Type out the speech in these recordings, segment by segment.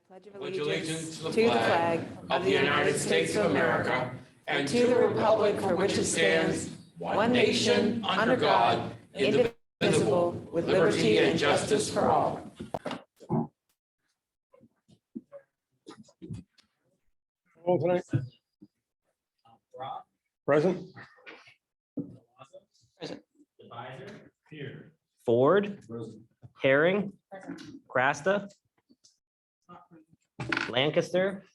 pledge allegiance to the flag of the United States of America and to the republic for which it stands, one nation, under God, indivisible, with liberty and justice for all. All tonight? Present? Present. Here. Ford, Herring, Crasta, Lancaster,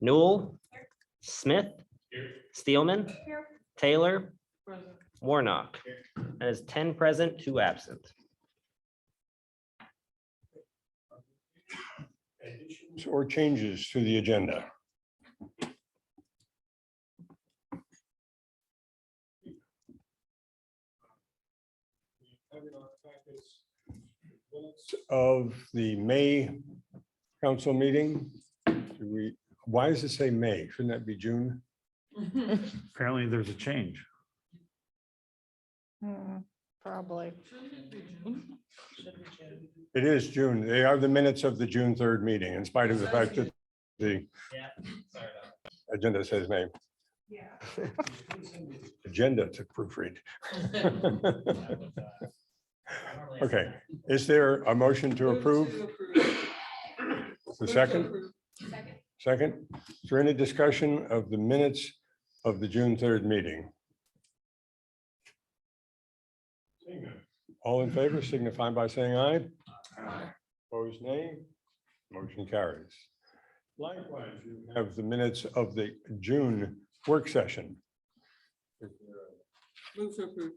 Newell, Smith, Steelman, Taylor, Warnock. That is 10 present, 2 absent. Additions or changes to the agenda? Of the May council meeting, why does it say May? Shouldn't that be June? Apparently there's a change. Probably. It is June. They are the minutes of the June 3rd meeting, in spite of the fact that the agenda says May. Agenda to proofread. Okay, is there a motion to approve? The second? Second. Is there any discussion of the minutes of the June 3rd meeting? All in favor signify by saying aye. Opposed, nay. Motion carries. Likewise, you have the minutes of the June work session. Move to approve.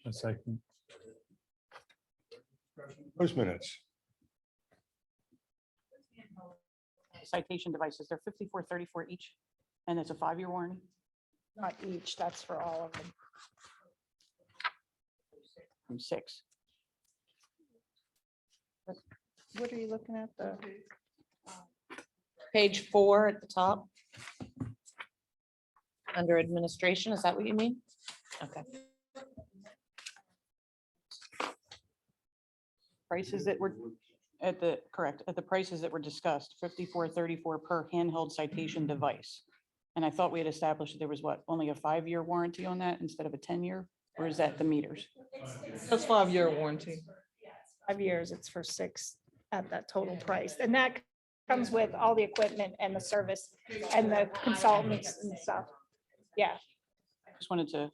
A second. Those minutes. Citation devices, they're $54.34 each, and it's a 5-year warranty. Not each, that's for all of them. From 6. What are you looking at? The Page 4 at the top. Under administration, is that what you mean? Okay. Prices that were at the prices that were discussed, $54.34 per handheld citation device. And I thought we had established that there was only a 5-year warranty on that instead of a 10-year, or is that the meters? That's 5-year warranty. 5 years, it's for 6 at that total price. And that comes with all the equipment and the service and the consultants and stuff. Yeah. Just wanted to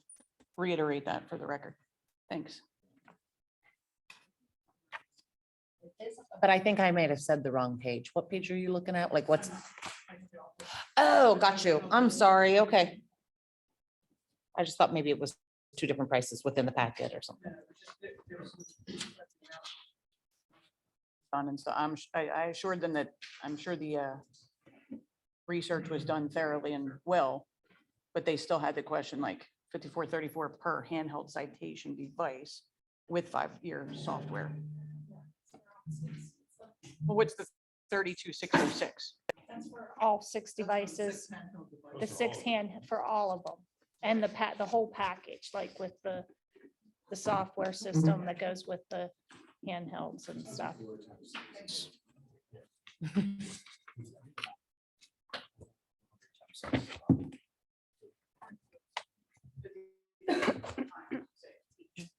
reiterate that for the record. Thanks. But I think I might have said the wrong page. What page are you looking at? Like what's? Oh, got you. I'm sorry. Okay. I just thought maybe it was 2 different prices within the packet or something. And so I assured them that I'm sure the research was done thoroughly and well, but they still had the question like $54.34 per handheld citation device with 5-year software. Well, what's the 32606? That's for all 6 devices, the 6 hand for all of them. And the whole package, like with the software system that goes with the handhelds and stuff.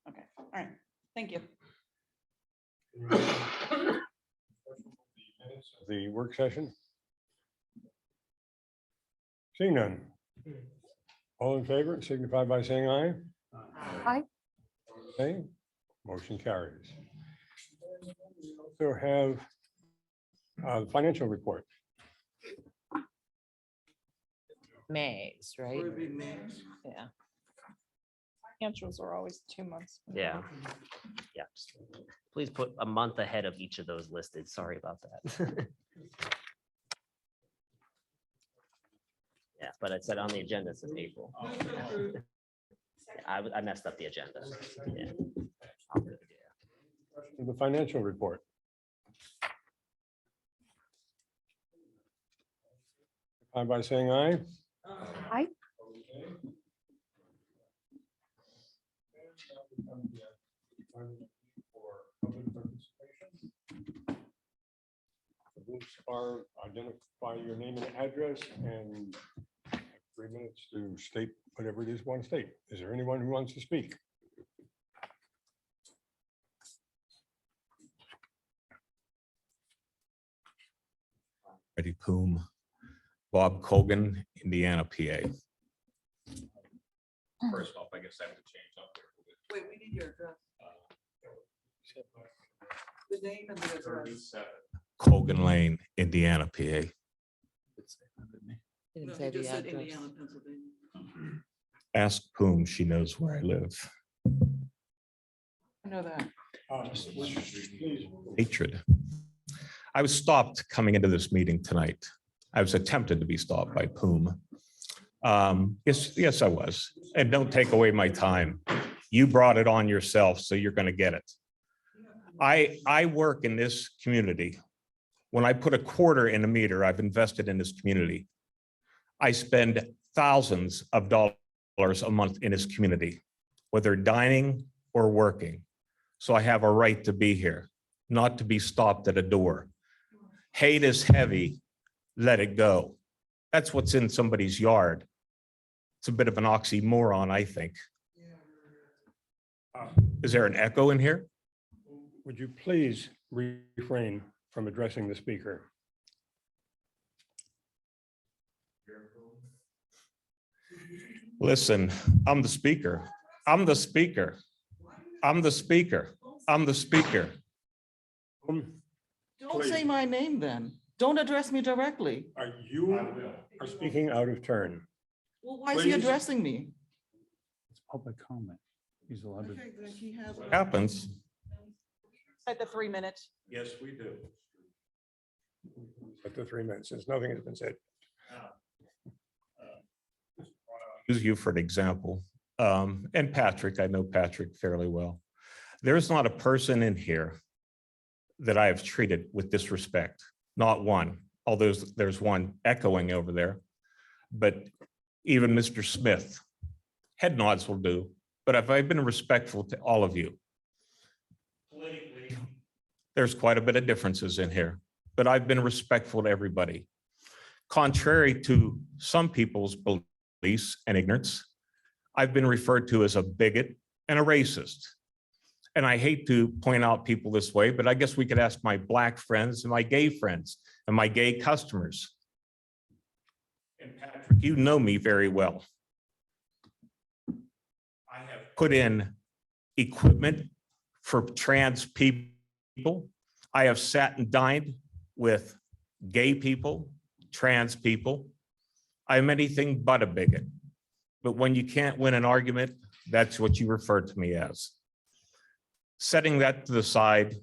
Okay, all right, thank you. The work session. Seeing none. All in favor signify by saying aye. Aye. Okay, motion carries. We also have the financial report. Mays, right? Yeah. Financials are always 2 months. Yeah. Yeah. Please put a month ahead of each of those listed. Sorry about that. Yeah, but it said on the agenda, it says April. I messed up the agenda. Yeah. I'm good, yeah. The financial report. By saying aye. Aye. These are, identify your name and address and 3 minutes to state whatever it is you want to state. Is there anyone who wants to speak? Freddie Poom, Bob Colgan, Indiana, PA. First off, I guess I have to change up there. Wait, we need your address. The name and the address. Colgan Lane, Indiana, PA. Didn't No, say he the just said address. Indiana, Pennsylvania. Ask Poom, she knows where I live. I know that. Hatred. I was stopped coming into this meeting tonight. I was attempted to be stopped by Poom. Yes, I was. And don't take away my time. You brought it on yourself, so you're going to get it. I work in this community. When I put a quarter in a meter, I've invested in this community. I spend thousands of dollars a month in this community, whether dining or working. So I have a right to be here, not to be stopped at a door. Hate is heavy, let it go. That's what's in somebody's yard. It's a bit of an oxymoron, I think. Is there an echo in here? Would you please refrain from addressing the speaker? Listen, I'm the speaker. I'm the speaker. I'm the speaker. I'm the speaker. Don't say my name then. Don't address me directly. You are speaking out of turn. Well, why is he Please. addressing me? It's public comment. He's allowed to. Okay, then he has. Happens. At the 3 minutes. Yes, we do. At the 3 minutes, since nothing has been said. Use you for an example. And Patrick, I know Patrick fairly well. There's not a person in here that I have treated with disrespect, not one, although there's one echoing over there. But even Mr. Smith, head nods will do, but have I been respectful to all of you? Politically, there's quite a bit of differences in here, but I've been respectful to everybody. Contrary to some people's beliefs and ignorance, I've been referred to as a bigot and a racist. And I hate to point out people this way, but I guess we could ask my Black friends and my gay friends and my gay customers. And Patrick, you know me very well. I have put in equipment for trans people. I have sat and dined with gay people, trans people. I'm anything but a bigot. But when you can't win an argument, that's what you refer to me as. Setting that to the side,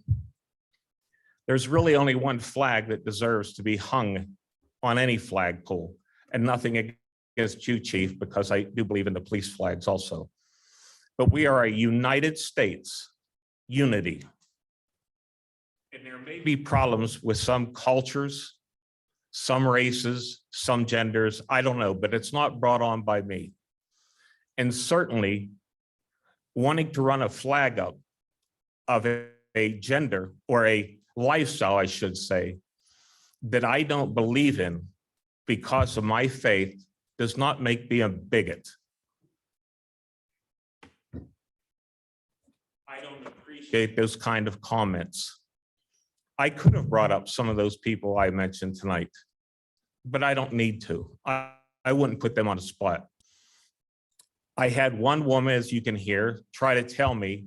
there's really only one flag that deserves to be hung on any flagpole, and nothing against you, Chief, because I do believe in the police flags also. But we are a United States, unity. And there may be problems with some cultures, some races, some genders, I don't know, but it's not brought on by me. And certainly wanting to run a flag up of a gender or a lifestyle, I should say, that I don't believe in because of my faith does not make me a bigot. I don't appreciate those kind of comments. I could have brought up some of those people I mentioned tonight, but I don't need to. I wouldn't put them on the spot. I had one woman, as you can hear, try to tell me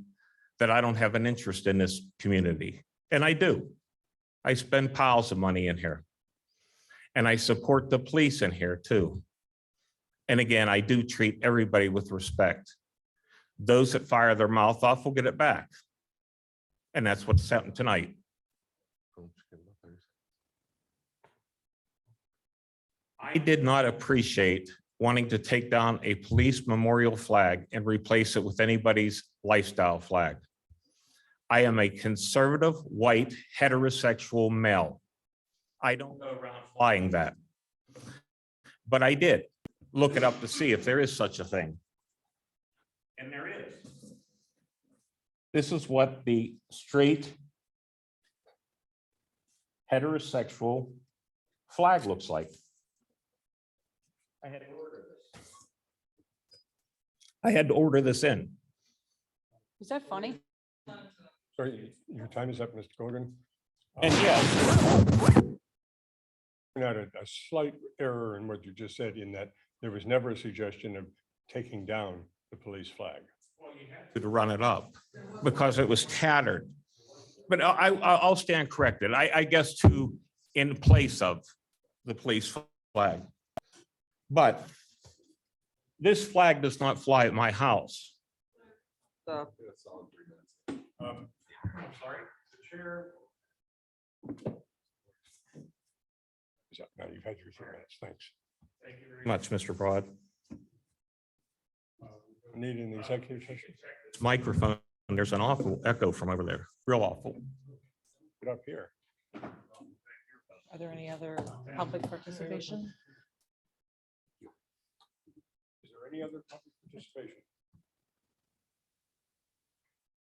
that I don't have an interest in this community. And I do. I spend piles of money in here. And I support the police in here too. And again, I do treat everybody with respect. Those that fire their mouth off will get it back. And that's what's happened tonight. I did not appreciate wanting to take down a police memorial flag and replace it with anybody's lifestyle flag. I am a conservative, white, heterosexual male. I don't go around flying that. But I did look it up to see if there is such a thing. And there is. This is what the straight heterosexual flag looks like. I had to order this in. Is that funny? Sorry, your time is up, Mr. Gordon. And yes, Point out a slight error in what you just said, in that there was never a suggestion of taking down the police flag. to run it up because it was tattered. But I'll stand corrected. I guess in place of the police flag. But this flag does not fly at my house. So, I'm sorry, the chair. Now you've had your 3 minutes. Thanks. Thank you very much, Mr. Broad. Need an executive session? Microphone, there's an awful echo from over there, real awful. Get up here. Are there any other public participation? Is there any other public participation?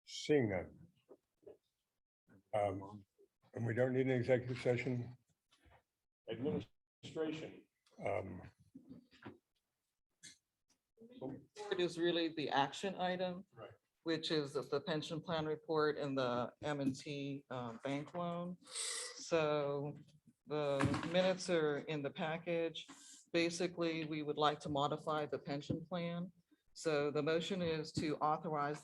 Seeing none. And we don't need an executive session. Administration. it is really the action item, Right. which is the pension plan report and the M&T bank loan. So the minutes are in the package. Basically, we would like to modify the pension plan. So the motion is to authorize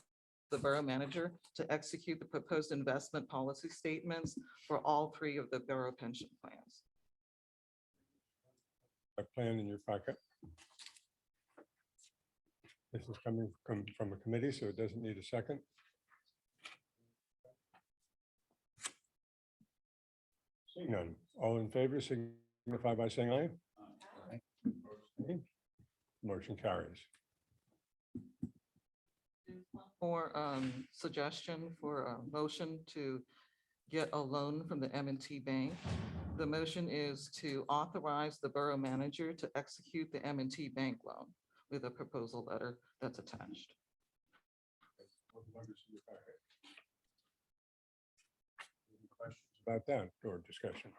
the borough manager to execute the proposed investment policy statements for all 3 of the borough pension plans. A plan in your packet. This is coming from a committee, so it doesn't need a second. Seeing none, all in favor signify by saying aye. Aye. Motion carries. For suggestion for a motion to get a loan from the M&T Bank. The motion is to authorize the borough manager to execute the M&T Bank loan with a proposal letter that's attached. Any questions about that or discussion?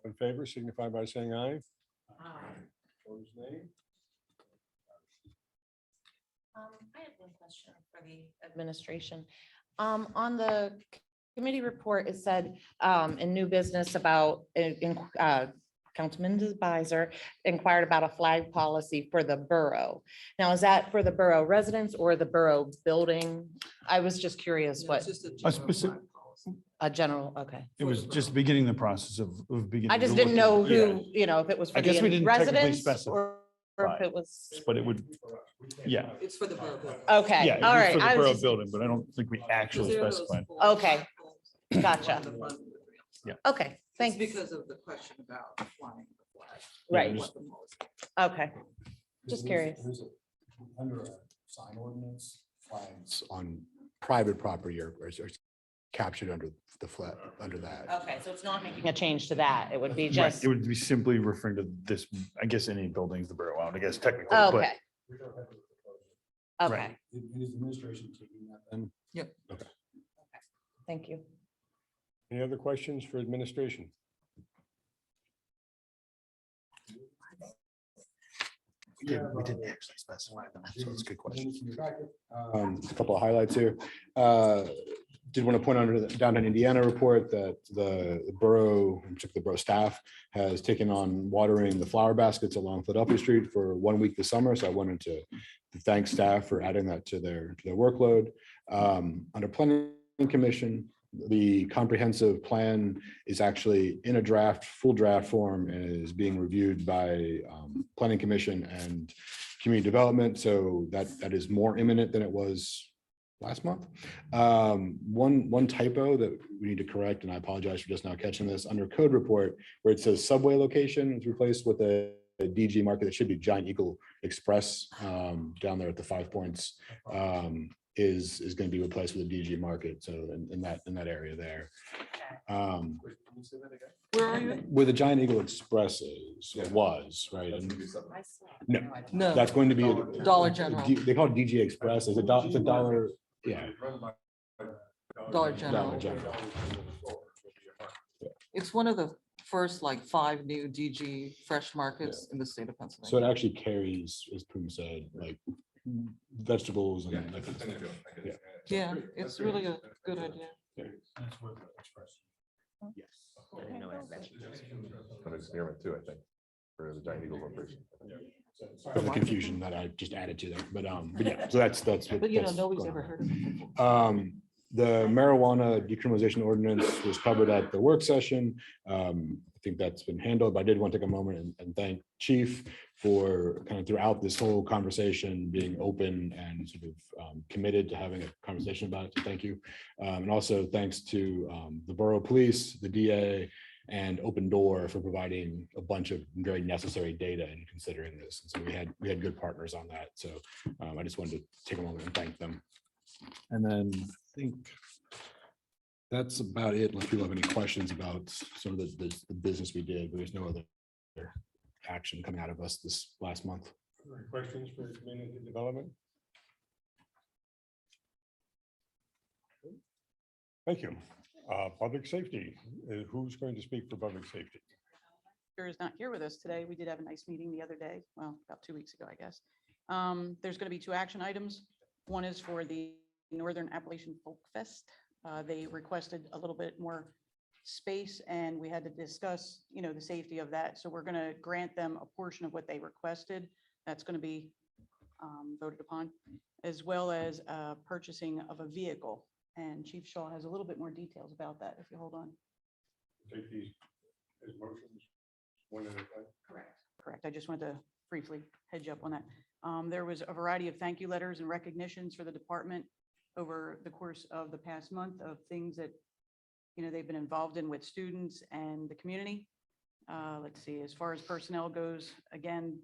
All in favor signify by saying aye. Opposed, nay. I have one question for the administration. On the committee report, it said in new business about Councilman Debiser inquired about a flag policy for the borough. Now, is that for the borough residents or the borough building? I was just curious what A specific, a general, okay. it was just beginning the process of beginning. I just to didn't look know at- yeah, who, you know, if it was for I guess we the didn't technically residents specify, or if it was, but it would, yeah. It's for the borough building. okay, Yeah, it all was right. for the I was borough just- building, but I don't think we actually specified. Okay, gotcha. Yeah. Okay, thanks. Because of the question about flying the flag. Right, just- okay. Just curious. Under a sign ordinance, flags on private property are captured under the flag, under that. Okay, so it's not making a change to that. It would be Right, just, it would be simply referring to this, I guess, any buildings the borough owned, I guess technically, but okay, okay, Right. Is administration taking that then? thank you. Any other questions for administration? We didn't actually specify them, so it's a good question. A couple of highlights here. Did want to point out the down in Indiana report that the borough, the borough staff has taken on watering the flower baskets along Philadelphia Street for 1 week this summer. So I wanted to thank staff for adding that to their workload. Under planning commission, the comprehensive plan is actually in a full draft form, and is being reviewed by planning commission and community development. So that is more imminent than it was last month. One typo that we need to correct, and I apologize for just now catching this, under code report, where it says subway location is replaced with a DG market. That should be Giant Eagle Express down there at the 5 Points. Is going to be replaced with a DG market. So in that area there. Where are you? Where the Giant Eagle Express is, or was, right? And no, No, that's going to be. a- Dollar General. They call it DG Express. It's a dollar, yeah. Dollar General. Dollar General. It's one of the first like 5 new DG fresh markets in the state of So it Pennsylvania. actually carries, as Puma said, like vegetables and that kind of stuff. Yeah. Yeah, it's really a good idea. An experiment too, I think, for the Giant Eagle operation. For the confusion that I just added to there, but yeah, so that's. what- But you know, that's nobody's going ever on. heard of it before. The marijuana decriminalization ordinance was covered at the work session. I think that's been handled, but I did want to take a moment and thank Chief for kind of throughout this whole conversation, being open and sort of committed to having a conversation about it. So thank you. And also thanks to the Borough Police, the DA, and Open Door for providing a bunch of very necessary data in considering this. And so we had good partners on that. So I just wanted to take a moment and thank them. And then I think that's about it. Unless people have any questions about some of the business we did, but there's no other action coming out of us this last month. Questions for community development? Thank you. Public safety, who's going to speak for public safety? Is not here with us today. We did have a nice meeting the other day, well, about 2 weeks ago, I guess. There's going to be 2 action items. One is for the Northern Appalachian Folk Fest. They requested a little bit more space and we had to discuss, the safety of that. So we're going to grant them a portion of what they requested. That's going to be voted upon, as well as purchasing of a vehicle. And Chief Shaw has a little bit more details about that, if you hold on. Take these as motions one at a time. Correct. I just wanted to briefly head you up on that. There was a variety of thank you letters and recognitions for the department over the course of the past month of things that, they've been involved in with students and the community. Let's see, as far as personnel goes, again,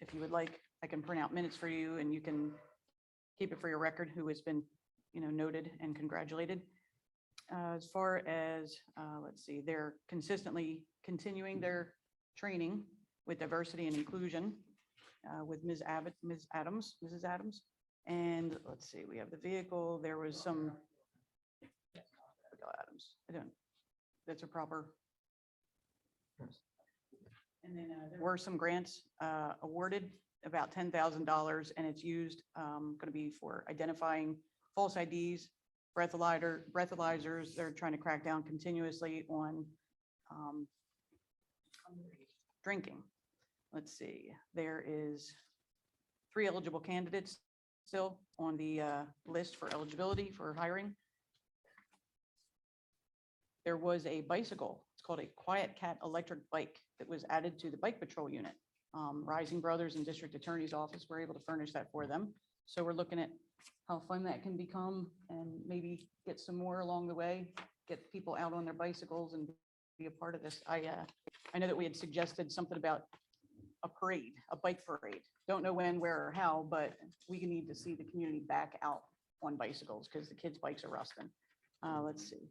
if you would like, I can print out minutes for you and you can keep it for your record who has been, noted and congratulated. As far as, let's see, they're consistently continuing their training with diversity and inclusion with Mrs. Adams. And let's see, we have the vehicle. There was some Adams. That's a proper. And then there were some grants awarded, about $10,000, and it's used going to be for identifying false IDs, breathalyzers. They're trying to crack down continuously on drinking. Let's see, there is 3 eligible candidates still on the list for eligibility for hiring. There was a bicycle, it's called a Quiet Cat electric bike that was added to the bike patrol unit. Rising Brothers and District Attorney's Office were able to furnish that for them. So we're looking at how fun that can become and maybe get some more along the way, get people out on their bicycles and be a part of this. I know that we had suggested something about a parade, a bike parade. Don't know when, where, or how, but we need to see the community back out on bicycles because the kids' bikes are rusting. Let's see.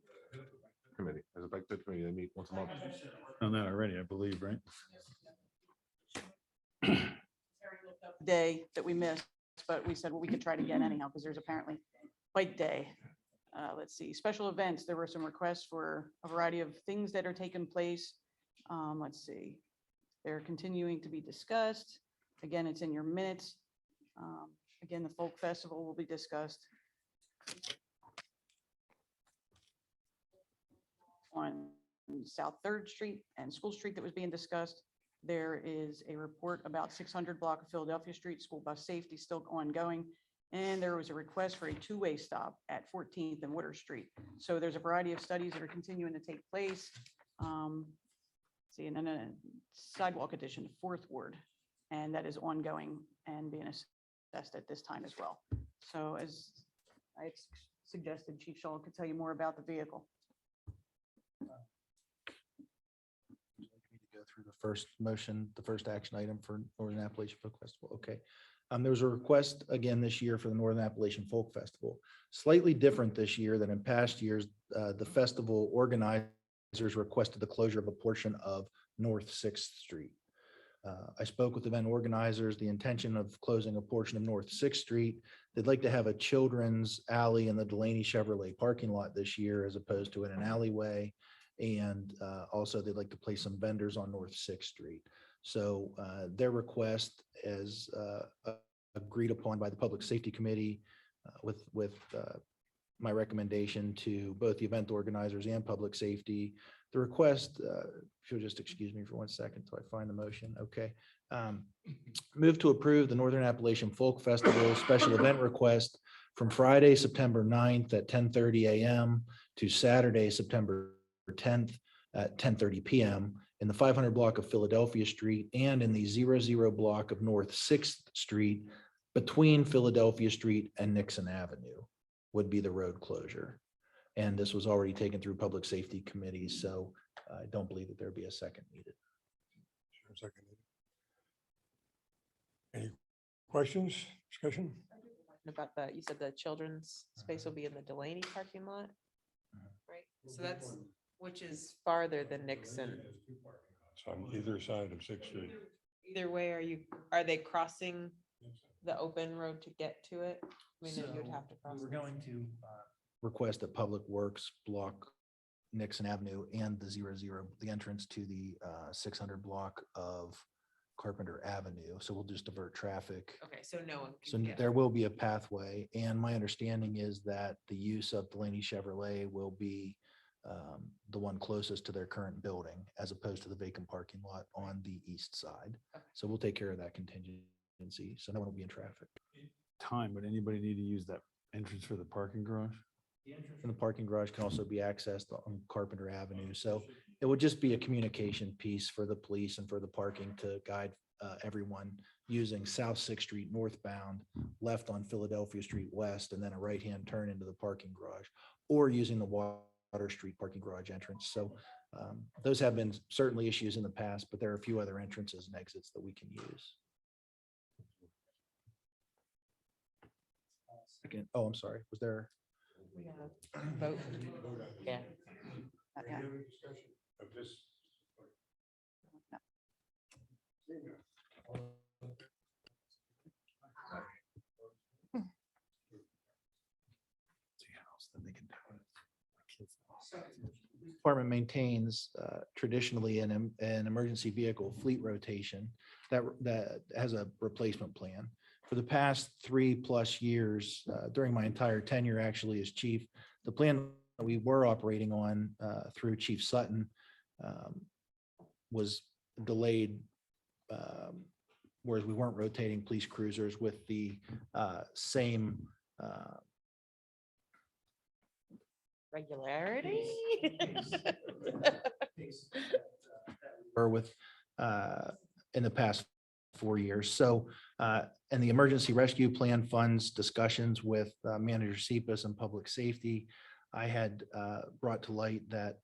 Committee, as a bike pit committee, they meet once a month. On that already, I believe, right? Day that we missed, but we said, well, we could try it again anyhow, because there's apparently bike day. Let's see, special events. There were some requests for a variety of things that are taking place. Let's see, they're continuing to be discussed. Again, it's in your minutes. Again, the Folk Festival will be discussed on South 3rd Street and School Street that was being discussed. There is a report about 600 block of Philadelphia Street, school bus safety still ongoing. And there was a request for a 2-way stop at 14th and Water Street. So there's a variety of studies that are continuing to take place. See, and then a sidewalk addition to 4th Ward, and that is ongoing and being assessed at this time as well. So as I suggested, Chief Shaw could tell you more about the vehicle. Go through the first motion, the first action item for Northern Appalachian Folk Festival. Okay. There was a request again this year for the Northern Appalachian Folk Festival. Slightly different this year than in past years. The festival organizers requested the closure of a portion of North 6th Street. I spoke with event organizers, the intention of closing a portion of North Sixth Street. They'd like to have a children's alley in the Delaney Chevrolet parking lot this year as opposed to in an alleyway. And also they'd like to place some vendors on North Sixth Street. So their request is agreed upon by the Public Safety Committee with my recommendation to both the event organizers and public safety. The request, if you'll just excuse me for 1 second till I find the motion. Okay. Move to approve the Northern Appalachian Folk Festival special event request from Friday, September 9th at 10:30 a.m. to Saturday, September 10th at 10:30 p.m. in the 500 block of Philadelphia Street and in the 00 block of North 6th Street between Philadelphia Street and Nixon Avenue would be the road closure. And this was already taken through Public Safety Committee, so I don't believe that there'd be a second needed. Any questions, discussion? About that, you said the children's space will be in the Delaney parking lot, right? So that's, which is farther than Nixon. It's on either side of Sixth Street. Either way, are they crossing the open road to get to it? I mean, you'd have to cross. We're going to request that Public Works block Nixon Avenue and the 00, the entrance to the 600 block of Carpenter Avenue. So we'll just divert traffic. Okay, so no one. So can get- there will be a pathway, and my understanding is that the use of Delaney Chevrolet will be the one closest to their current building as opposed to the vacant parking lot on the east side. Okay. So we'll take care of that contingency, so no one will be in traffic. Time, would anybody need to use that entrance for the parking garage? And the parking garage can also be accessed on Carpenter Avenue. So it would just be a communication piece for the police and for the parking to guide everyone using South Sixth Street northbound, left on Philadelphia Street west, and then a right-hand turn into the parking garage, or using the Water Street parking garage entrance. So those have been certainly issues in the past, but there are a few other entrances and exits that we can use. Second, oh, I'm sorry, was there? We gotta vote. Yeah. Yeah. Of this. Department maintains traditionally an emergency vehicle fleet rotation that has a replacement plan. For the past 3+ years, during my entire tenure actually as chief, the plan that we were operating on through Chief Sutton was delayed, whereas we weren't rotating police cruisers with the same Regularity? or with in the past 4 years. So, and the emergency rescue plan funds discussions with Manager Cepas and Public Safety, I had brought to light that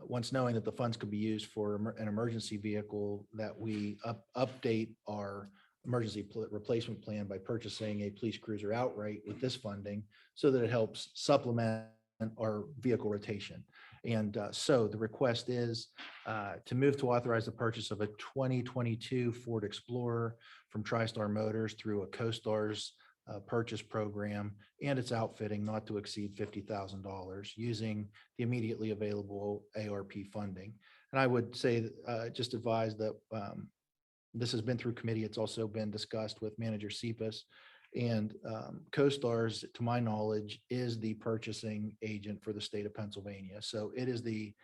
once knowing that the funds could be used for an emergency vehicle, that we update our emergency replacement plan by purchasing a police cruiser outright with this funding so that it helps supplement our vehicle rotation. And so the request is to move to authorize the purchase of a 2022 Ford Explorer from TriStar Motors through a CoStar's purchase program and its outfitting not to exceed $50,000 using the immediately available ARP funding. And I would say, just advise that this has been through committee. It's also been discussed with Manager Cepas. And CoStar's, to my knowledge, is the purchasing agent for the state of Pennsylvania. So it is the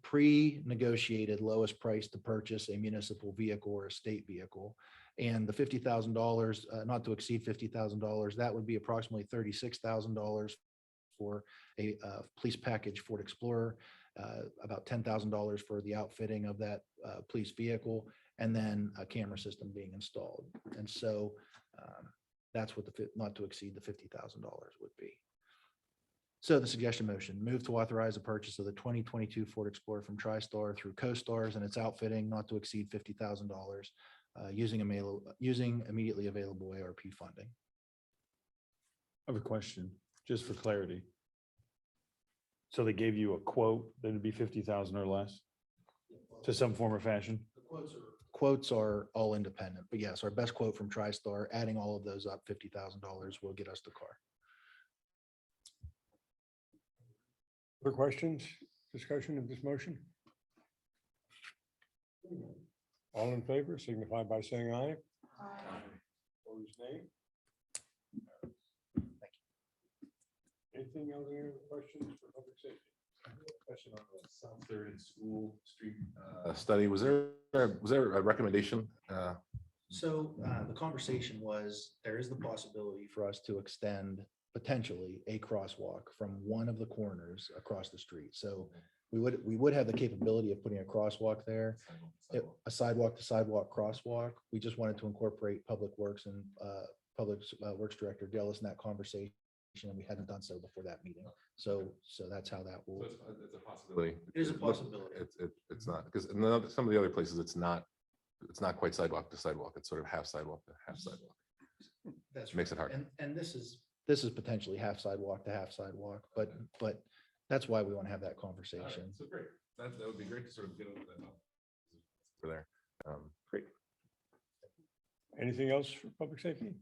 pre-negotiated lowest price to purchase a municipal vehicle or a state vehicle. And the $50,000, not to exceed $50,000, that would be approximately $36,000 for a police package Ford Explorer, about $10,000 for the outfitting of that police vehicle, and then a camera system being installed. And so that's what the not to exceed the $50,000 would be. So the suggestion motion, move to authorize the purchase of the 2022 Ford Explorer from TriStar through CoStars and its outfitting not to exceed $50,000 using immediately available ARP funding. I have a question, just for clarity. So they gave you a quote that would be 50,000 or less to some form or fashion? quotes are all independent, but yes, our best quote from TriStar, adding all of those up, $50,000 will get us the car. Other questions, discussion of this motion? All in favor signify by saying aye. Opposed, nay. Anything else, any other questions for public safety? Question on the South Third and School Street study. Was there a recommendation? So the conversation was, there is the possibility for us to extend potentially a crosswalk from one of the corners across the street. So we would have the capability of putting a crosswalk there, a sidewalk to sidewalk crosswalk. We just wanted to incorporate Public Works and Public Works Director Gillis in that conversation, and we hadn't done so before that meeting. So that's how that will. It's a possibility. It is a possibility. It's not, because some of the other places, it's not quite sidewalk to sidewalk. It's sort of half sidewalk to half sidewalk. That's Makes it hard. And this is potentially half sidewalk to half sidewalk, but that's why we want to have that conversation. So great. That would be great to sort of get over that. For there. Great. Anything else for public safety?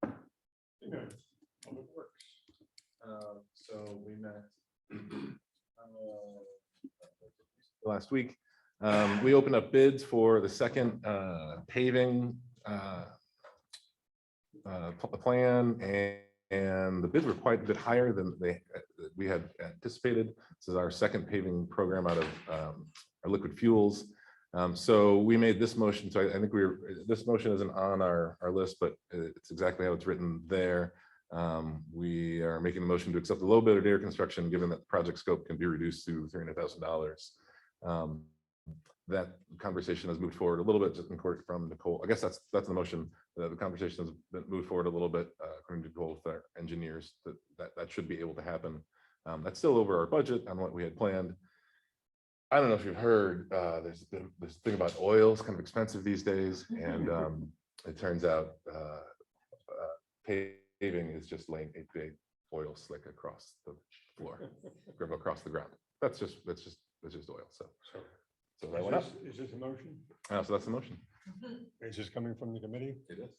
Public Works. So we met last week. We opened up bids for the second paving plan, and the bids were quite a bit higher than we had anticipated. This is our second paving program out of our liquid fuels. So we made this motion. So I think this motion isn't on our list, but it's exactly how it's written there. We are making a motion to accept the low bid of air construction, given that the project scope can be reduced to $300,000. That conversation has moved forward a little bit, just in court from Nicole. I guess that's the motion. The conversation has been moved forward a little bit, according to Nicole with our engineers, that should be able to happen. That's still over our budget on what we had planned. I don't know if you've heard, there's this thing about oil is kind of expensive these days, and it turns out paving is just laying a big oil slick across the floor, across the ground. That's just oil. So that went up. Is this a motion? So that's the motion. Is this coming from the committee? It is.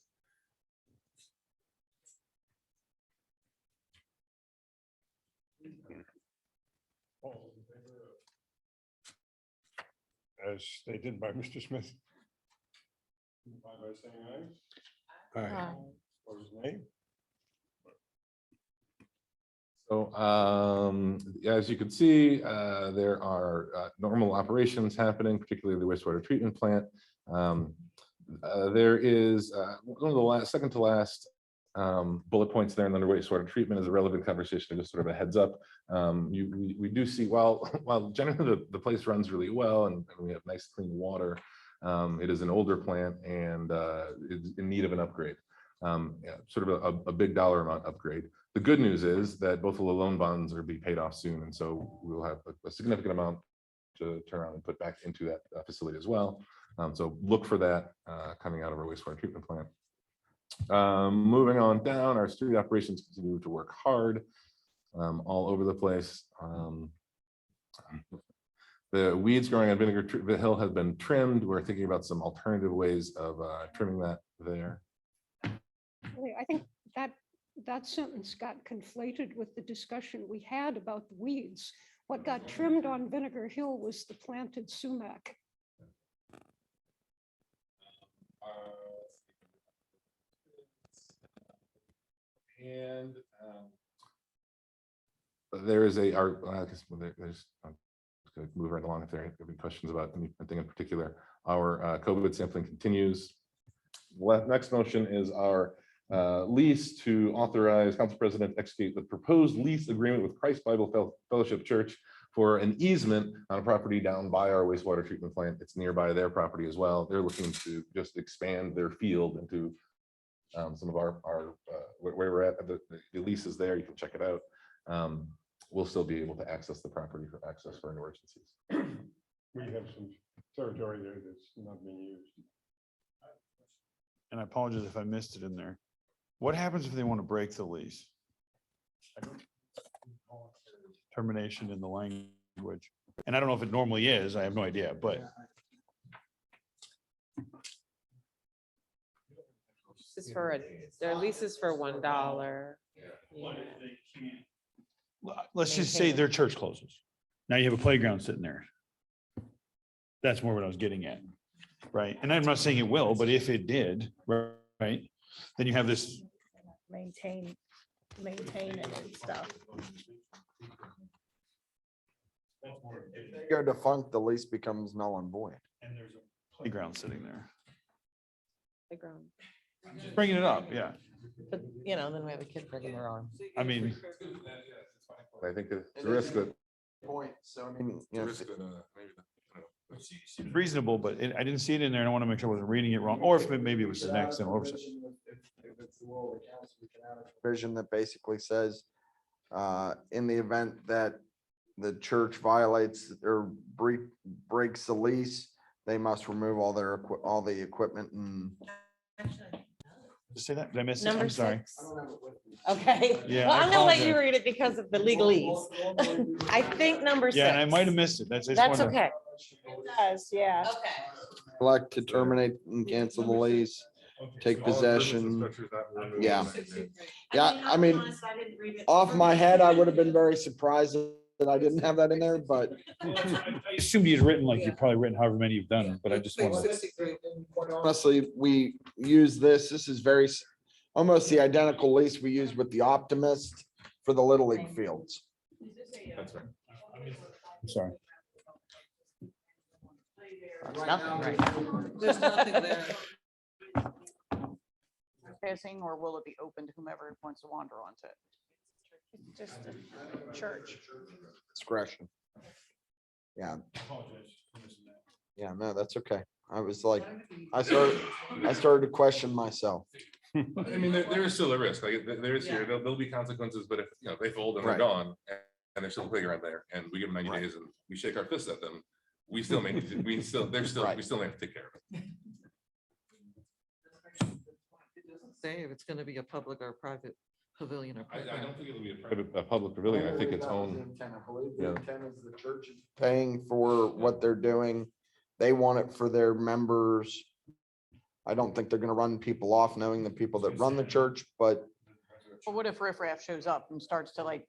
All in favor of- As stated by Mr. Smith. Signify by saying aye. Aye. Opposed, nay. So as you can see, there are normal operations happening, particularly the wastewater treatment plant. There is one of the second to last bullet points there in the wastewater treatment is a relevant conversation, just sort of a heads up. We do see, while generally the place runs really well and we have nice clean water, it is an older plant and is in need of an upgrade. Sort of a big dollar amount upgrade. The good news is that both of the loan bonds are being paid off soon, and so we'll have a significant amount to turn around and put back into that facility as well. So look for that coming out of our wastewater treatment plant. Moving on down, our street operations continue to work hard all over the place. The weeds growing on Vinegar Hill have been trimmed. We're thinking about some alternative ways of trimming that there. I think that sentence got conflated with the discussion we had about the weeds. What got trimmed on Vinegar Hill was the planted sumac. And there is I guess there's, I'm just going to move right along if there are any questions about anything in particular. Our COVID sampling continues. Next motion is our lease to authorize Council President to execute the proposed lease agreement with Christ Bible Fellowship Church for an easement on a property down by our wastewater treatment plant. It's nearby their property as well. They're looking to just expand their field into some of our where we're at. The lease is there. You can check it out. We'll still be able to access the property for access for emergencies. We have some territory there that's not being used. And I apologize if I missed it in there. What happens if they want to break the lease? Termination in the language. And I don't know if it normally is, I have no idea, but This is for their lease is for $1. Let's just say their church closes. Now you have a playground sitting there. That's more what I was getting at. Right? And I'm not saying it will, but if it did, right, then you have this. Maintain it and stuff. Go defunct, the lease becomes null and void. And there's a playground sitting there. Playground. Just bringing it up, yeah. But, you know, then we have a kid breaking their arm. I mean, I think it's a risk that. Point, so I mean, you know, it's reasonable, but I didn't see it in there. And I want to make sure I wasn't reading it wrong, or if maybe it was the next oversight. if it's the will of the council, we can add a provision that basically says, in the event that the church violates or breaks the lease, they must remove all all the equipment and. Just say that. Did I miss it? Number I'm sorry. 6. Okay. Yeah, Well, I I'm gonna let you apologize. read it because of the legalese. I think number 6. Yeah, and I might have missed it. That's. That's okay. Does, yeah. Okay. Elect to terminate and cancel the lease, take possession. Yeah. Yeah, I mean, off my head, I would have been very surprised that I didn't have that in there, but I assumed you'd written like you've probably written however many you've done, but I just want to. honestly, we use this. This is almost the identical lease we use with the Optimist for the Little League fields. That's right. I'm sorry. Nothing right now. There's nothing there. Passing, or will it be open to whomever wants to wander onto it? Just a church. Discretion. Yeah. Yeah, no, that's okay. I was like, I started to question myself. I mean, there is still a risk, like, there is, there'll be consequences, but if, they fold and they're Right. gone, and there's still a playground there, and we give them 90 Right. days and we shake our fists at them, we still may, we still may have to take care of it. It doesn't say if it's gonna be a public or private pavilion or I playground. don't think it'll be a public pavilion, I think it's own. The Yeah. intent is the church is paying for what they're doing. They want it for their members. I don't think they're gonna run people off knowing the people that run the church, but But what if riffraff shows up and starts to like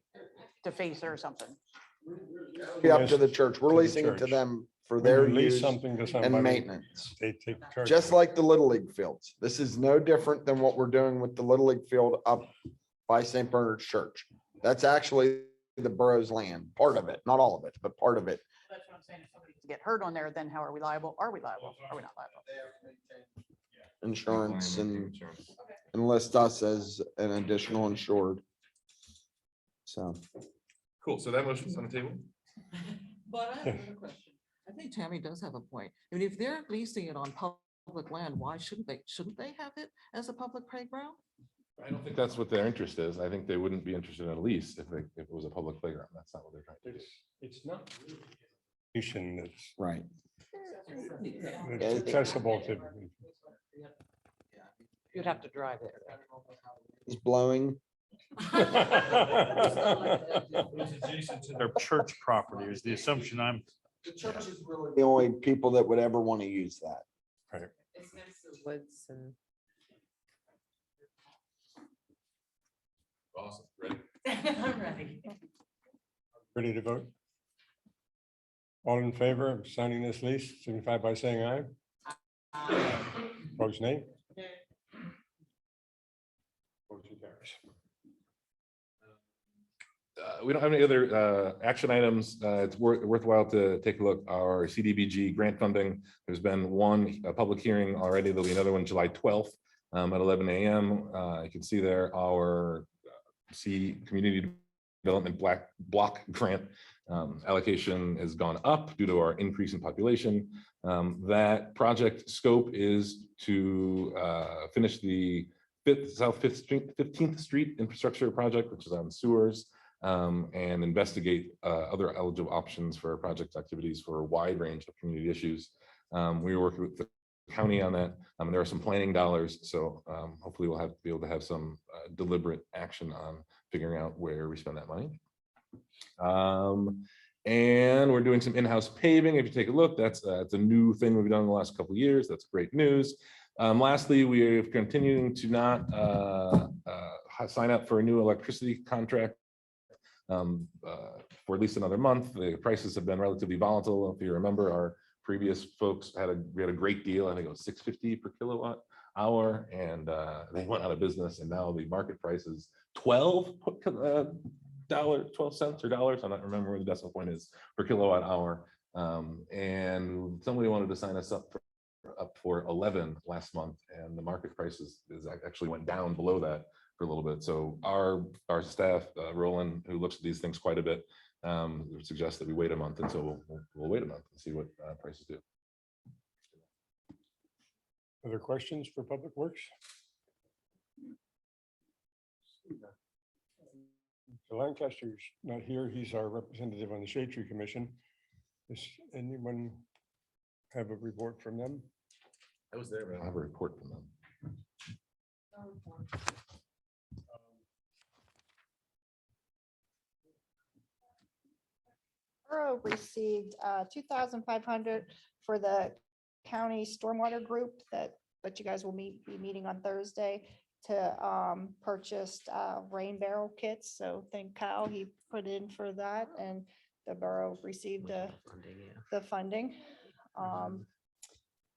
deface her or something? be up to the church. We're To the leasing it to church. them for When their you lease use something to and somebody, maintenance. they take charge. Just of it. like the Little League fields. This is no different than what we're doing with the Little League field up by St. Bernard's Church. That's actually the borough's land, part of it, not all of it, but part of it. That's what I'm saying. If somebody get hurt on there, then how are we liable? Are we liable? Are we not liable? Insurance and enlist us as an additional insured. So, Cool, so that motion's on the table? But I have another question. I think Tammy does have a point. I mean, if they're leasing it on public land, why shouldn't they? Shouldn't they have it as a public playground? I don't think that's what their interest is, I think they wouldn't be interested in a lease if it was a public playground, that's not what they're trying to do. It's not. That's right. it's accessible to. You'd have to drive it. It's blowing. It's adjacent to their church property is the assumption I'm. The church is really the only people that would ever want to use that. It's next to the woods and. Awesome, ready? I'm ready. Ready to vote? All in favor of signing this lease, signify by saying aye. Opposed, nay. Motion carries. We don't have any other action items. It's worthwhile to take a look. Our CDBG grant funding, there's been a public hearing already. There'll be another one July 12th at 11 a.m. You can see there our community development block grant allocation has gone up due to our increase in population. That project scope is to finish the South 15th Street infrastructure project, which is on sewers, and investigate other eligible options for project activities for a wide range of community issues. We were working with the county on that. There are some planning dollars, so hopefully we'll be able to have some deliberate action on figuring out where we spend that money. And we're doing some in-house paving. If you take a look, that's a new thing we've done in the last couple of years. That's great news. Lastly, we are continuing to not sign up for a new electricity contract for at least another month. The prices have been relatively volatile. If you remember, our previous folks we had a great deal. I think it was $6.50 per kilowatt hour, and they went out of business. And now the market price is $12 cents or dollars. I'm not remember where the decimal point is per kilowatt hour. And somebody wanted to sign us up for 11 last month, and the market prices actually went down below that for a little bit. So our staff, Roland, who looks at these things quite a bit, would suggest that we wait a month, and so we'll wait a month and see what prices do. Other questions for Public Works? So Lancaster's not here. He's our representative on the Shade Tree Commission. Does anyone have a report from them? I was there, but I have a report from them. Borough received $2,500 for the county stormwater group that you guys will be meeting on Thursday to purchase rain barrel kits. So thank Kyle, he put in for that, and the borough received the funding.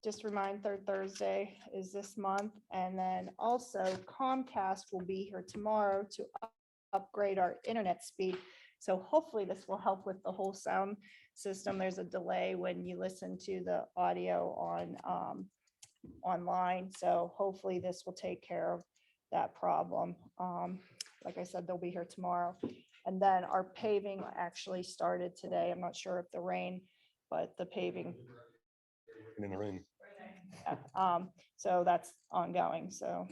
Just remind, third Thursday is this month. And then also Comcast will be here tomorrow to upgrade our internet speed. So hopefully this will help with the whole sound system. There's a delay when you listen to the audio on online. So hopefully this will take care of that problem. Like I said, they'll be here tomorrow. And then our paving actually started today. I'm not sure if the rain, but the paving. In the rain. So that's ongoing. So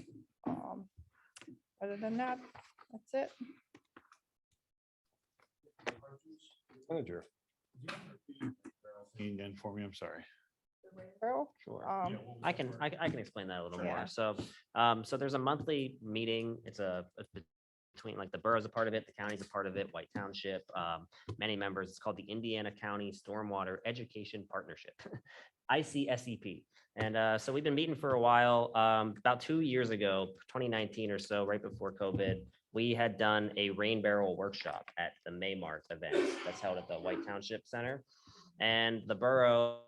other than that, that's it. Manager. And for me, I'm sorry. Earl? Sure. I can explain that a little Yeah. more. So, so there's a monthly meeting. It's between like the borough's a part of it, the county's a part of it, White Township, many members. It's called the Indiana County Stormwater Education Partnership, ICSEP. And so we've been meeting for a while. About 2 years ago, 2019 or so, right before COVID, we had done a rain barrel workshop at the Maymart event that's held at the White Township Center. And the borough,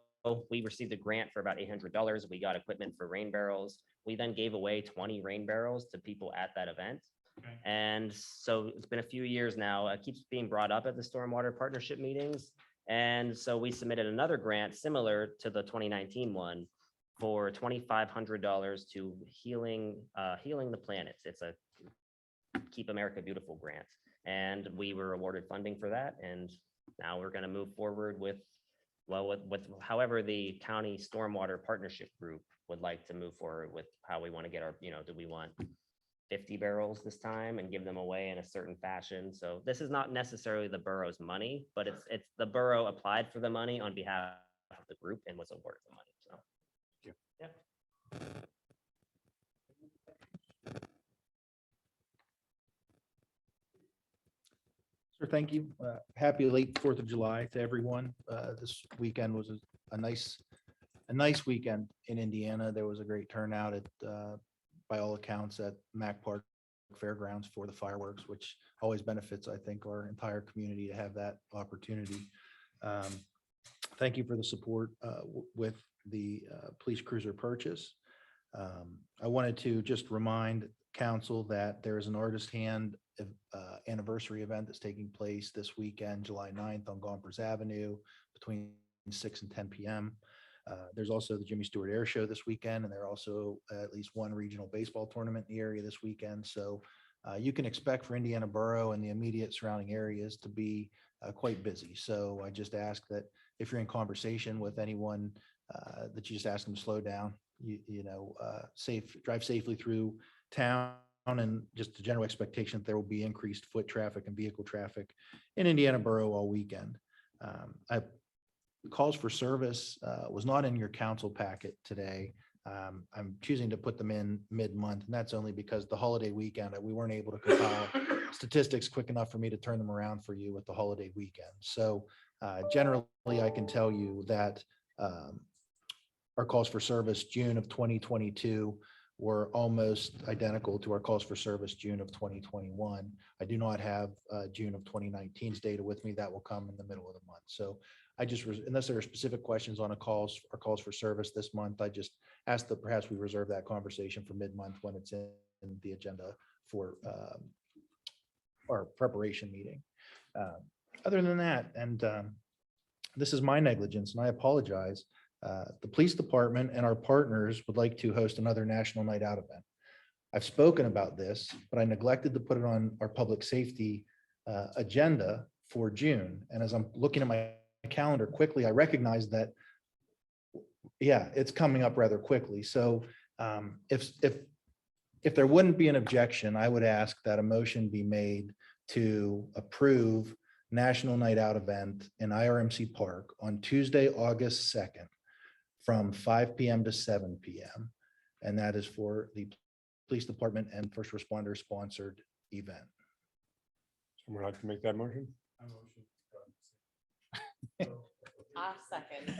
we received a grant for about $800. We got equipment for rain barrels. We then gave away 20 rain barrels to people at that event. Okay. And so it's been a few years now. It keeps being brought up at the Stormwater Partnership meetings. And so we submitted another grant similar to the 2019 one for $2,500 to healing the planets. It's a Keep America Beautiful grant. And we were awarded funding for that. And now we're going to move forward with however the county stormwater partnership group would like to move forward with how we want to get our, do we want 50 barrels this time and give them away in a certain fashion? So this is not necessarily the borough's money, but it's the borough applied for the money on behalf of the group and was awarded the money. So. Yeah. Sir, thank you. Happy late 4th of July to everyone. This weekend was a nice weekend in Indiana. There was a great turnout by all accounts at Mack Park Fairgrounds for the fireworks, which always benefits, I think, our entire community to have that opportunity. Thank you for the support with the police cruiser purchase. I wanted to just remind council that there is an artist hand anniversary event that's taking place this weekend, July 9th on Gompers Avenue between 6 and 10 p.m. There's also the Jimmy Stewart Air Show this weekend, and there are also at least one regional baseball tournament in the area this weekend. So you can expect for Indiana Borough and the immediate surrounding areas to be quite busy. So I just ask that if you're in conversation with anyone, that you just ask them to slow down, drive safely through town, and just the general expectation that there will be increased foot traffic and vehicle traffic in Indiana Borough all weekend. Calls for service was not in your council packet today. I'm choosing to put them in mid-month, and that's only because the holiday weekend, we weren't able to compile statistics quick enough for me to turn them around for you with the holiday weekend. So Generally, I can tell you that our calls for service June of 2022 were almost identical to our calls for service June of 2021. I do not have June of 2019's data with me. That will come in the middle of the month. So I just, unless there are specific questions on our calls for service this month, I just ask that perhaps we reserve that conversation for mid-month when it's in the agenda for our preparation meeting. Other than that, and this is my negligence, and I apologize. The police department and our partners would like to host another National Night Out event. I've spoken about this, but I neglected to put it on our public safety agenda for June. And as I'm looking at my calendar quickly, I recognize that, yeah, it's coming up rather quickly. So if there wouldn't be an objection, I would ask that a motion be made to approve National Night Out event in IRMC Park on Tuesday, August 2nd from 5 p.m. to 7 p.m. And that is for the police department and first responder sponsored event. Someone like to make that motion? I'll second.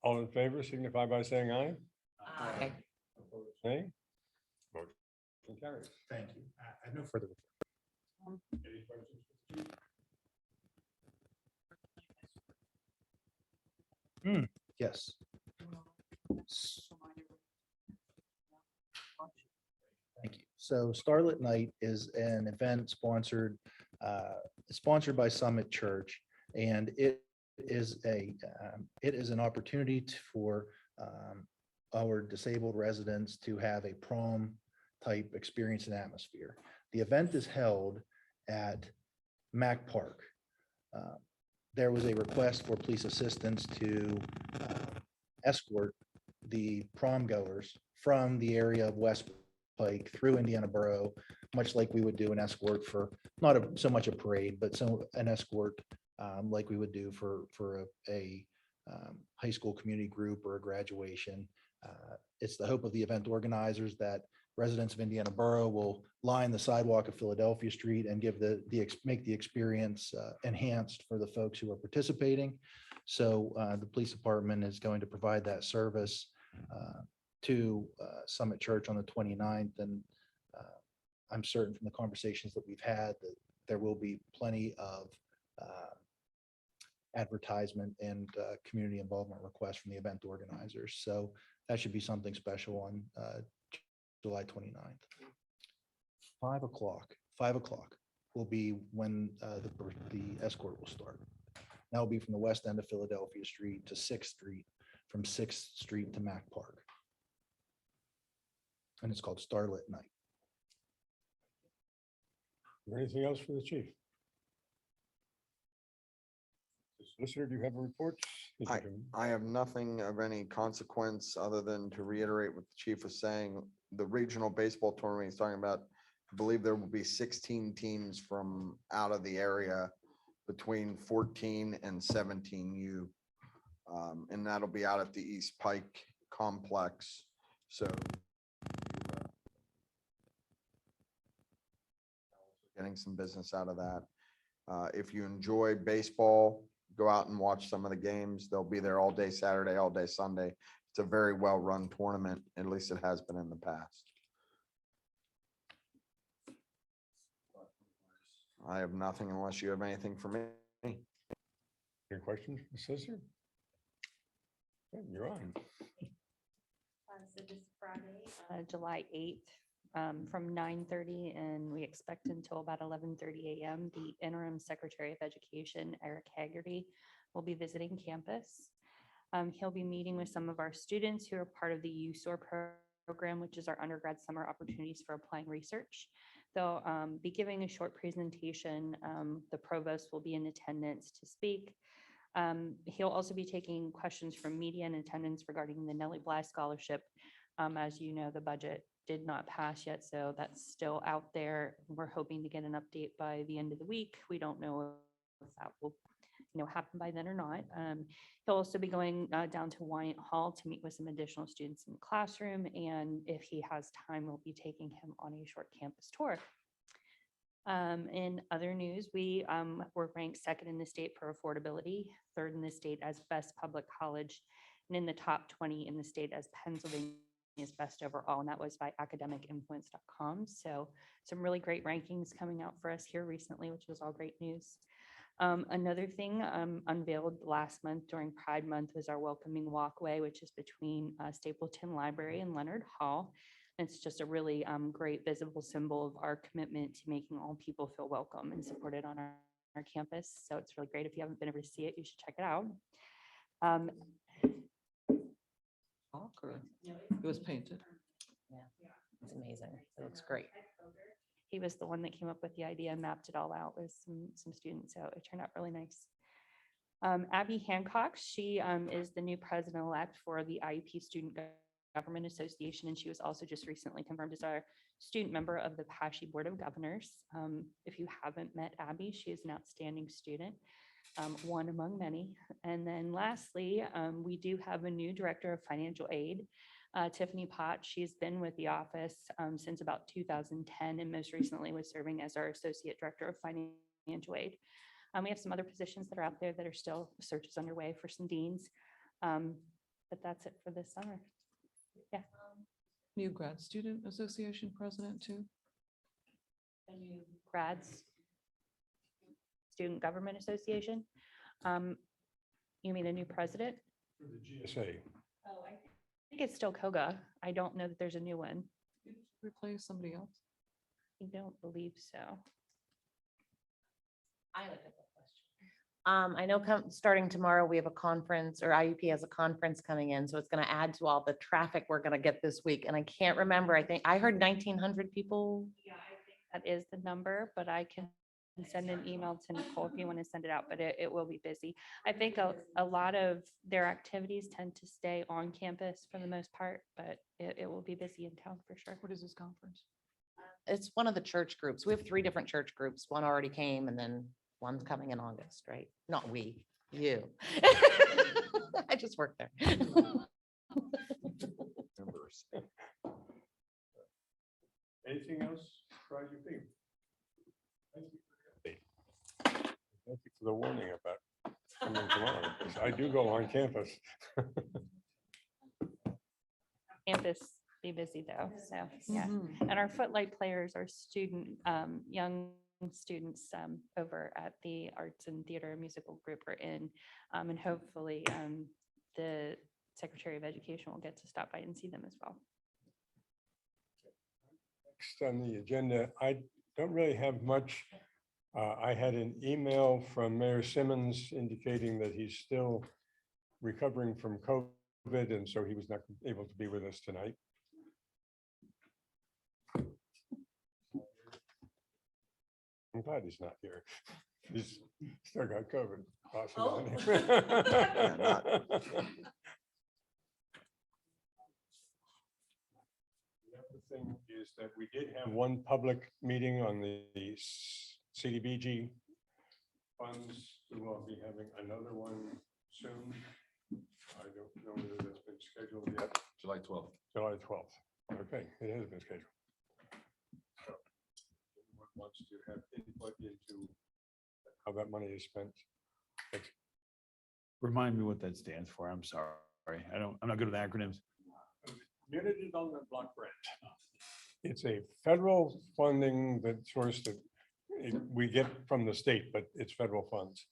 All in favor signify by saying aye. Aye. Opposed, nay. Motion carries. Thank you. I have no further. Any questions for the chief? Yes. Thank you. So Starlit Night is an event sponsored by Summit Church, and it is an opportunity for our disabled residents to have a prom type experience and atmosphere. The event is held at Mack Park. There was a request for police assistance to escort the prom goers from the area of West Pike through Indiana Borough, much like we would do an escort for not so much a parade, but an escort like we would do for a high school community group or a graduation. It's the hope of the event organizers that residents of Indiana Borough will line the sidewalk of Philadelphia Street and make the experience enhanced for the folks who are participating. So the police department is going to provide that service to Summit Church on the 29th. And I'm certain from the conversations that we've had that there will be plenty of advertisement and community involvement requests from the event organizers. So that should be something special on July 29th. 5 o'clock will be when the escort will start. That will be from the west end of Philadelphia Street to 6th Street, from 6th Street to Mack Park. And it's called Starlit Night. Is there anything else for the chief? Solicitor, do you have a report? I have nothing of any consequence other than to reiterate what the chief was saying. The regional baseball tournament he's talking about, I believe there will be 16 teams from out of the area between 14 and 17U. And that'll be out at the East Pike complex. So getting some business out of that. If you enjoy baseball, go out and watch some of the games. They'll be there all day Saturday, all day Sunday. It's a very well-run tournament. At least it has been in the past. I have nothing unless you have anything for me. Any questions, Ms. Solicitor? Okay, you're on. So this Friday, July 8th, from 9:30, and we expect until about 11:30 a.m., the interim Secretary of Education, Eric Haggerty, will be visiting campus. He'll be meeting with some of our students who are part of the USOR program, which is our undergrad summer opportunities for applying research. They'll be giving a short presentation. The provost will be in attendance to speak. He'll also be taking questions from media in attendance regarding the Nellie Bly Scholarship. As you know, the budget did not pass yet, so that's still out there. We're hoping to get an update by the end of the week. We don't know if that will happen by then or not. He'll also be going down to Wyatt Hall to meet with some additional students in the classroom. And if he has time, we'll be taking him on a short campus tour. In other news, we were ranked second in the state for affordability, third in the state as best public college, and in the top 20 in the state as Pennsylvania's best overall, and that was by academicinfluence.com. So some really great rankings coming out for us here recently, which was all great news. Another thing unveiled last month during Pride Month was our welcoming walkway, which is between Stapleton Library and Leonard Hall. It's just a really great visible symbol of our commitment to making all people feel welcome and supported on our campus. So it's really great. If you haven't been able to see it, you should check it out. It was painted. Yeah, it's amazing. It looks great. He was the one that came up with the idea and mapped it all out with some students. So it turned out really nice. Abby Hancock, she is the new president-elect for the IEP Student Government Association, and she was also just recently confirmed as our student member of the PASHE Board of Governors. If you haven't met Abby, she is an outstanding student, one among many. And then lastly, we do have a new director of financial aid, Tiffany Potts. She's been with the office since about 2010, and most recently was serving as our associate director of financial aid. We have some other positions that are out there that are still, searches underway for some deans, but that's it for this summer. Yeah. New Grad Student Association president too. The new grads, Student Government Association. You mean a new president? For the GSA. Oh, I think it's still Koga. I don't know that there's a new one. Replace somebody else. I don't believe so. I look at the question. I know starting tomorrow, we have a conference, or IUP has a conference coming in, so it's going to add to all the traffic we're going to get this week. And I can't remember, I think I heard 1,900 people. Yeah, I think that is the number, but I can send an email to Nicole if you want to send it out, but it will be busy. I think a lot of their activities tend to stay on campus for the most part, but it will be busy in town for sure. What is this conference? It's one of the church groups. We have 3 different church groups. One already came, and then one's coming in August, right? Not we, you. I just work there. Anything else for IUP? Thank you for the warning about coming tomorrow, because I do go on campus. Campus be busy though, so yeah. And our footlight players are young students over at the Arts and Theater Musical Group are in, and hopefully the Secretary of Education will get to stop by and see them as well. Next on the agenda, I don't really have much. I had an email from Mayor Simmons indicating that he's still recovering from COVID, and so he was not able to be with us tonight. I'm glad he's not here. He's still got COVID. Possibly. The other thing is that we did have one public meeting on the Cdbg funds. We will be having another one soon. I don't know whether that's been scheduled yet. July 12th. July 12th. Okay, it has been scheduled. So, anyone wants to have input into how that money is spent? Remind me what that stands for. I'm sorry. I'm not good with acronyms. Community Development Block Grant. It's a federal funding that source that we get from the state, but it's federal funds.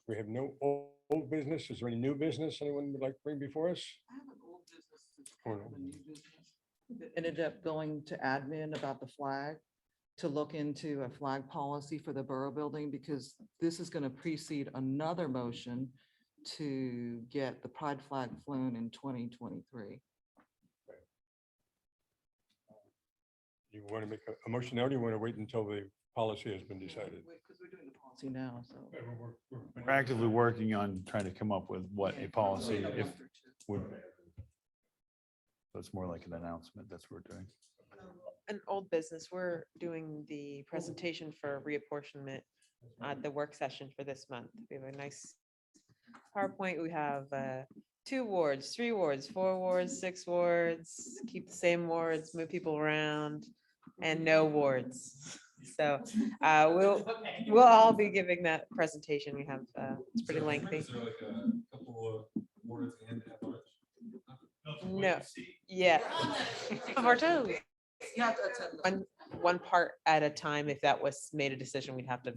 We have no old business. Is there any new business anyone would like to bring before us? I have an old business. Oh, no. A new business that ended up going to admin about the flag, to look into a flag policy for the Borough building, because this is going to precede another motion to get the pride flag flown in 2023. You want to make a motion now, or do you want to wait until the policy has been decided? Because we're doing the policy now, so. We're actively working on trying to come up with what a policy if would. So it's more like an announcement. That's what we're doing. An old business, we're doing the presentation for reapportionment at the work session for this month. We have a nice PowerPoint. We have 2 wards, 3 wards, 4 wards, 6 wards, keep the same wards, move people around, and no wards. So we'll all be giving that presentation. We have, it's pretty lengthy. No, yeah. Of our toes. One part at a time. If that was made a decision, we'd have to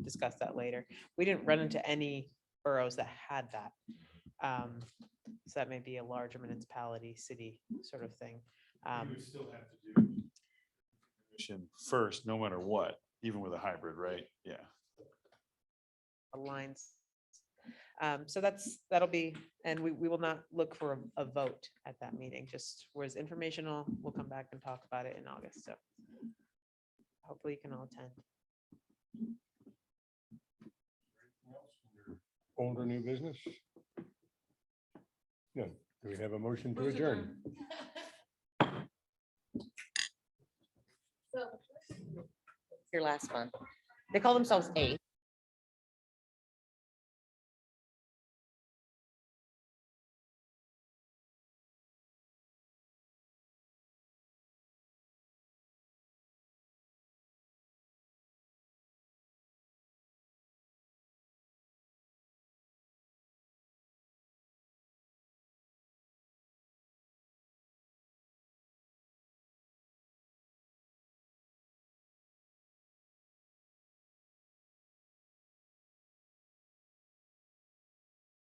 discuss that later. We didn't run into any boroughs that had that. So that may be a larger municipality, city sort of thing. You would still have to do commission first, no matter what, even with a hybrid, right? Yeah. Aligns. So that'll be, and we will not look for a vote at that meeting, just was informational. We'll come back and talk about it in August. So hopefully you can all attend. Old or new business? No. Do we have a motion to adjourn? Your last one. They call themselves A.